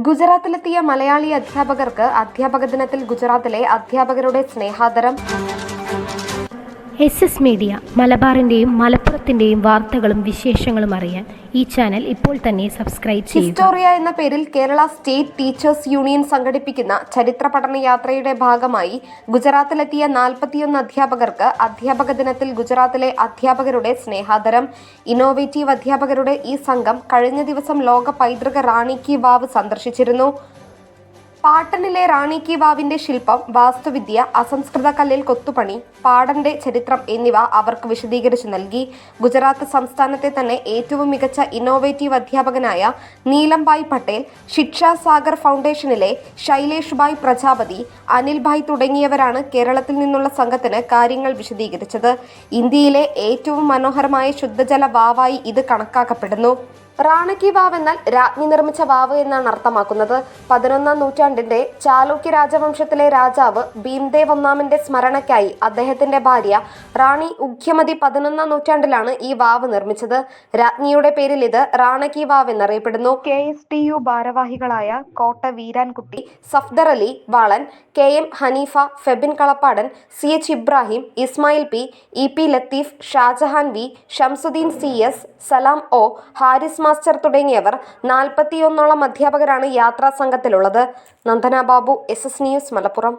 ഗുജറാത്തിലെത്തിയ മലയാളി അധ്യാപകർക്ക് അധ്യാപക ദിനത്തിൽ ഗുജറാത്തിലെ അധ്യാപകരുടെ സ്നേഹാദരം. SS മീഡിയ മലബാറിന്റെയും മലപ്പുറത്തിന്റെയും വാർത്തകളും വിശേഷങ്ങളും അറിയാൻ ഈ ചാനൽ ഇപ്പോൾ തന്നെ സബ്സ്ക്രൈബ് ചെയ്യുക. ഹിസ്റ്റോറിയ എന്ന പേരിൽ കേരള സ്റ്റേറ്റ് ടീച്ചേഴ്സ് യൂണിയൻ സംഘടിപ്പിക്കുന്ന ചരിത്ര പഠന യാത്രയുടെ ഭാഗമായി ഗുജറാത്തിലെത്തിയ 41 അധ്യാപകർക്ക് അധ്യാപക ദിനത്തിൽ ഗുജറാത്തിലെ അധ്യാപകരുടെ സ്നേഹാദരം. ഇന്നോവേറ്റീവ് അധ്യാപകരുടെ ഈ സംഘം കഴിഞ്ഞ ദിവസം ലോക പൈതൃക റാണി കി വാവ് സന്ദർശിച്ചിരുന്നു. പാട്ടനിലെ റാണി കി വാവിന്റെ ശില്പം, വാസ്തുവിദ്യ, അസംസ്കൃത കല്ലിൽ കൊത്തുപണി, പാടന്റെ ചരിത്രം എന്നിവ അവർക്ക് വിശദീകരിച്ചു നൽകി. ഗുജറാത്ത് സംസ്ഥാനത്തെ തന്നെ ഏറ്റവും മികച്ച ഇന്നോവേറ്റീവ് അധ്യാപകനായ നീലം ഭായ് പട്ടേൽ, ശിക്ഷാ സാഗർ ഫൗണ്ടേഷനിലെ ശൈലേഷ് ഭായ് പ്രജാപതി, അനിൽ ഭായ് തുടങ്ങിയവരാണ് കേരളത്തിൽ നിന്നുള്ള സംഘത്തിന് കാര്യങ്ങൾ വിശദീകരിച്ചത്. ഇന്ത്യയിലെ ഏറ്റവും മനോഹരമായ ശുദ്ധജല വാവായി ഇത് കണക്കാക്കപ്പെടുന്നു. റാണി കി വാവ് എന്നാൽ രാജ്ഞി നിർമ്മിച്ച വാവ് എന്നാണ് അർത്ഥമാക്കുന്നത്. 11ാം നൂറ്റാണ്ടിന്റെ ചാലൂക്യ രാജവംശത്തിലെ രാജാവ് ഭീംദേവ് ഒന്നാമന്റെ സ്മരണയ്ക്കായി അദ്ദേഹത്തിന്റെ ഭാര്യ റാണി ഉഖ്യമതി 11ാം നൂറ്റാണ്ടിലാണ് ഈ വാവ് നിർമ്മിച്ചത്. രാജ്ഞിയുടെ പേരിൽ ഇത് റാണി കി വാവ് എന്നറിയപ്പെടുന്നു. KSTU ഭാരവാഹികളായ Kotta Veerankutty, Safdar Ali Valan, KM Haneefa, Febin Kalappadan, CH Ibrahim, Ismail P, EP Latheef, Shajahan V, Shamsuddeen CS, Salam O, Haris master തുടങ്ങിയവർ 41ഓളം അധ്യാപകരാണ് യാത്രാ സംഘത്തിലുള്ളത്. Nandana Babu, SS news, Malappuram.